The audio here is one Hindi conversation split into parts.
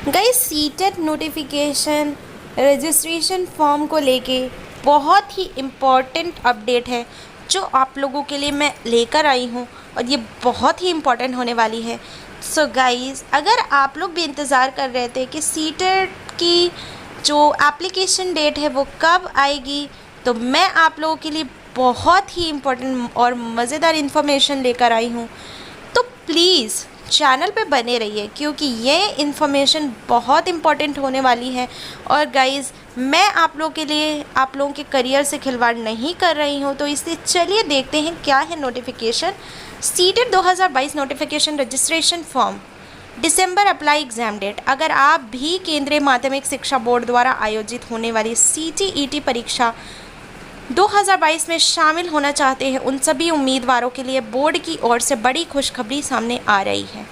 Guys CTET notification registration form को लेके बहुत ही इम्पॉर्टेंट अपडेट है जो आप लोगों के लिए मैं लेकर आई हूँ और ये बहुत ही इम्पॉर्टेंट होने वाली है। सो गाइस, अगर आप लोग भी इंतज़ार कर रहे थे कि सीटेट की जो एप्लीकेशन डेट है वो कब आएगी, तो मैं आप लोगों के लिए बहुत ही इम्पोर्टेंट और मज़ेदार इन्फॉर्मेशन लेकर आई हूँ। तो प्लीज़ चैनल पे बने रहिए क्योंकि ये इन्फॉर्मेशन बहुत इम्पॉर्टेंट होने वाली है। और गाइज़, मैं आप लोगों के लिए आप लोगों के करियर से खिलवाड़ नहीं कर रही हूँ, तो इसलिए चलिए देखते हैं क्या है notification. CTET 2022 notification registration form दिसंबर अप्लाई एग्ज़ाम डेट। अगर आप भी केंद्रीय माध्यमिक शिक्षा बोर्ड द्वारा आयोजित होने वाली CTET परीक्षा 2022 में शामिल होना चाहते हैं, उन सभी उम्मीदवारों के लिए बोर्ड की ओर से बड़ी खुशखबरी सामने आ रही है।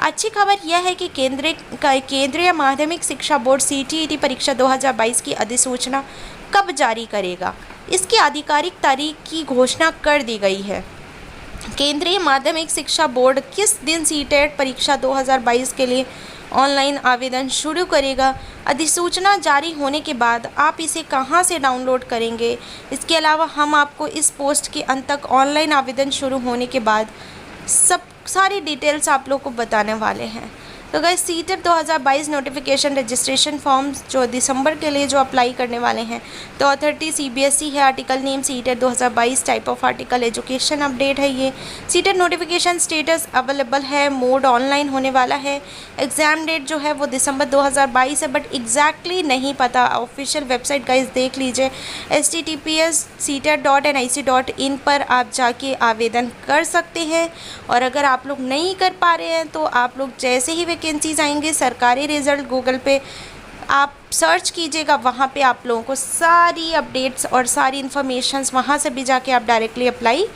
अच्छी खबर यह है कि केंद्रीय माध्यमिक शिक्षा बोर्ड CTET परीक्षा 2022 की अधिसूचना कब जारी करेगा, इसकी आधिकारिक तारीख की घोषणा कर दी गई है। केंद्रीय माध्यमिक शिक्षा बोर्ड किस दिन सीटेट परीक्षा 2022 के लिए ऑनलाइन आवेदन शुरू करेगा, अधिसूचना जारी होने के बाद आप इसे कहां से डाउनलोड करेंगे। इसके अलावा हम आपको इस पोस्ट के अंत तक ऑनलाइन आवेदन शुरू होने के बाद सारी डिटेल्स आप लोग को बताने वाले हैं। तो guys, CTET 2022 notification registration forms जो दिसंबर के लिए जो अप्लाई करने वाले हैं, तो अथॉरिटी CBSE है। Article name CTET 2022, type of article education update है। ये सीटेट नोटिफिकेशन स्टेटस अवेलेबल है, मोड ऑनलाइन होने वाला है। एग्ज़ाम डेट जो है वो दिसंबर 2022 है, बट एग्जैक्टली नहीं पता। ऑफिशियल वेबसाइट गाइस देख लीजिए, https://setet.nic.in पर आप जाके आवेदन कर सकते हैं। और अगर आप लोग नहीं कर पा रहे हैं तो आप लोग जैसे ही वैकेंसीज आएंगे, सरकारी रिजल्ट गूगल पे आप सर्च कीजिएगा, वहाँ पे आप लोगों को सारी अपडेट्स और सारी इन्फॉर्मेशंस वहाँ से भी जाके आप डायरेक्टली अप्लाई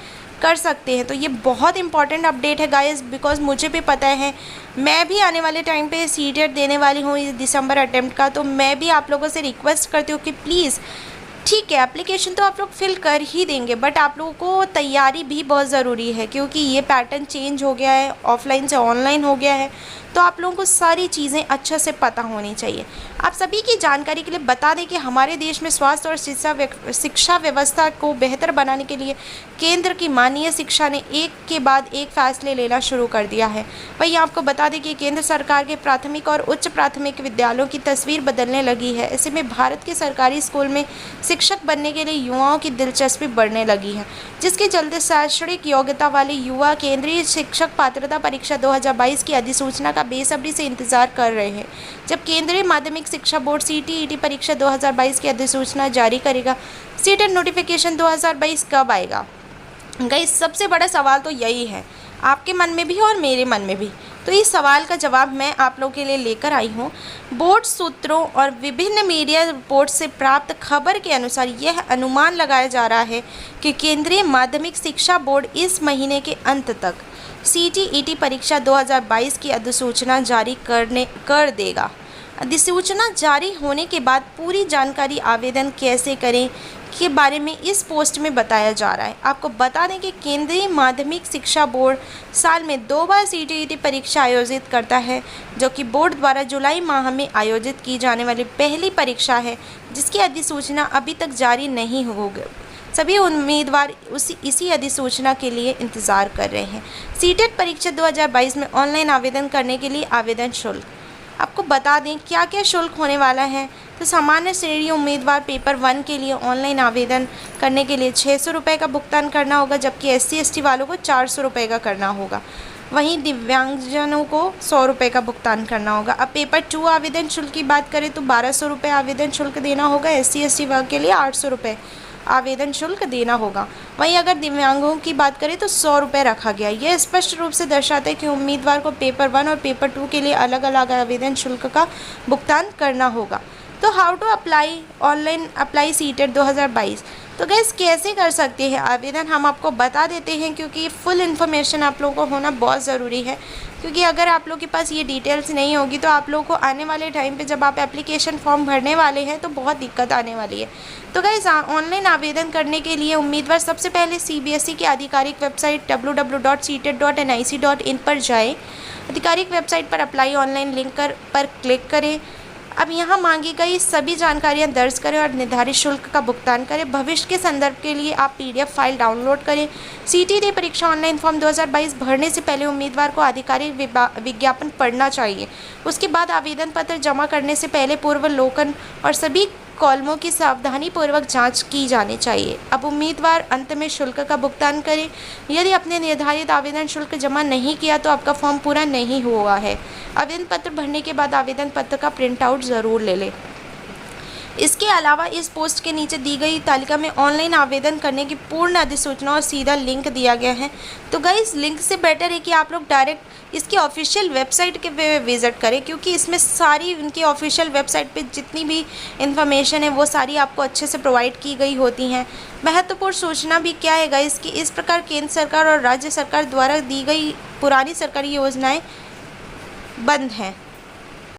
कर सकते हैं। तो ये बहुत इंपॉर्टेंट अपडेट है गाइस, बिकॉज मुझे भी पता है, मैं भी आने वाले टाइम पे सीटेट देने वाली हूँ इस दिसंबर अटेम्प्ट का। तो मैं भी आप लोगों से रिक्वेस्ट करती हूँ कि प्लीज़, ठीक है, एप्लीकेशन तो आप लोग फिल कर ही देंगे, बट आप लोगों को तैयारी भी बहुत ज़रूरी है क्योंकि ये पैटर्न चेंज हो गया है, ऑफलाइन से ऑनलाइन हो गया है। तो आप लोगों को सारी चीज़ें अच्छे से पता होनी चाहिए। आप सभी की जानकारी के लिए बता दें कि हमारे देश में स्वास्थ्य और शिक्षा व्यवस्था को बेहतर बनाने के लिए केंद्र की माननीय शिक्षा ने एक के बाद एक फैसले लेना शुरू कर दिया है। वहीं आपको बता दें कि केंद्र सरकार के प्राथमिक और उच्च प्राथमिक विद्यालयों की तस्वीर बदलने लगी है। ऐसे में भारत के सरकारी स्कूल में शिक्षक बनने के लिए युवाओं की दिलचस्पी बढ़ने लगी है, जिसके चलते शैक्षणिक योग्यता वाले युवा केंद्रीय शिक्षक पात्रता परीक्षा 2022 की अधिसूचना का बेसब्री से इंतजार कर रहे हैं। जब केंद्रीय माध्यमिक शिक्षा बोर्ड CTET परीक्षा 2022 की अधिसूचना जारी करेगा, सीटेट नोटिफिकेशन 2022 कब आएगा? गाइस, सबसे बड़ा सवाल तो यही है, आपके मन में भी और मेरे मन में भी। तो इस सवाल का जवाब मैं आप लोगों के लिए लेकर आई हूँ। बोर्ड सूत्रों और विभिन्न मीडिया रिपोर्ट से प्राप्त खबर के अनुसार यह अनुमान लगाया जा रहा है कि केंद्रीय माध्यमिक शिक्षा बोर्ड इस महीने के अंत तक CTET परीक्षा 2022 की अधिसूचना जारी कर देगा। अधिसूचना जारी होने के बाद पूरी जानकारी आवेदन कैसे करें के बारे में इस पोस्ट में बताया जा रहा है। आपको बता दें कि केंद्रीय माध्यमिक शिक्षा बोर्ड साल में 2 बार CTET परीक्षा आयोजित करता है, जो कि बोर्ड द्वारा जुलाई माह में आयोजित की जाने वाली पहली परीक्षा है, जिसकी अधिसूचना अभी तक जारी नहीं होगी। सभी उम्मीदवार इसी अधिसूचना के लिए इंतज़ार कर रहे हैं। सीटेट परीक्षा 2022 में ऑनलाइन आवेदन करने के लिए आवेदन शुल्क आपको बता दें क्या क्या शुल्क होने वाला है। तो सामान्य श्रेणी उम्मीदवार पेपर 1 के लिए ऑनलाइन आवेदन करने के लिए 600 रुपये का भुगतान करना होगा, जबकि SC ST वालों को 400 रुपये का करना होगा। वहीं दिव्यांगजनों को 100 रुपये का भुगतान करना होगा। अब पेपर 2 आवेदन शुल्क की बात करें तो 1200 रुपये आवेदन शुल्क देना होगा। SC ST वर्ग के लिए 800 रुपये आवेदन शुल्क देना होगा। वहीं अगर दिव्यांगों की बात करें तो 100 रुपये रखा गया। यह स्पष्ट रूप से दर्शाता है कि उम्मीदवार को पेपर 1 और पेपर 2 के लिए अलग अलग आवेदन शुल्क का भुगतान करना होगा। तो how to apply online apply CTET 2022। तो गैस, कैसे कर सकते हैं आवेदन, हम आपको बता देते हैं क्योंकि फुल इन्फॉर्मेशन आप लोगों को होना बहुत ज़रूरी है। क्योंकि अगर आप लोग के पास ये डिटेल्स नहीं होगी तो आप लोगों को आने वाले टाइम पे जब आप एप्लीकेशन फॉर्म भरने वाले हैं तो बहुत दिक्कत आने वाली है। तो गाइस, ऑनलाइन आवेदन करने के लिए उम्मीदवार सबसे पहले CBSE की आधिकारिक वेबसाइट www.ctet.nic.in पर जाएं। आधिकारिक वेबसाइट पर अप्लाई ऑनलाइन लिंक पर क्लिक करें। अब यहाँ मांगी गई सभी जानकारियाँ दर्ज करें और निर्धारित शुल्क का भुगतान करें। भविष्य के संदर्भ के लिए आप PDF फाइल डाउनलोड करें। CTET परीक्षा ऑनलाइन फॉर्म 2022 भरने से पहले उम्मीदवार को आधिकारिक विज्ञापन पढ़ना चाहिए। उसके बाद आवेदन पत्र जमा करने से पहले पूर्वावलोकन और सभी कॉलमों की सावधानीपूर्वक जांच की जानी चाहिए। अब उम्मीदवार अंत में शुल्क का भुगतान करें। यदि आपने निर्धारित आवेदन शुल्क जमा नहीं किया तो आपका फॉर्म पूरा नहीं हुआ है। आवेदन पत्र भरने के बाद आवेदन पत्र का प्रिंट आउट ज़रूर ले लें। इसके अलावा इस पोस्ट के नीचे दी गई तालिका में ऑनलाइन आवेदन करने की पूर्ण अधिसूचना और सीधा लिंक दिया गया है। तो गाइस, लिंक से बेटर है कि आप लोग डायरेक्ट इसकी ऑफिशियल वेबसाइट के विज़िट करें, क्योंकि इसमें सारी उनकी ऑफिशियल वेबसाइट पे जितनी भी इंफॉर्मेशन है वो सारी आपको अच्छे से प्रोवाइड की गई होती हैं। महत्वपूर्ण सूचना भी क्या है गाइस कि इस प्रकार केंद्र सरकार और राज्य सरकार द्वारा दी गई पुरानी सरकारी योजनाएँ बंद हैं।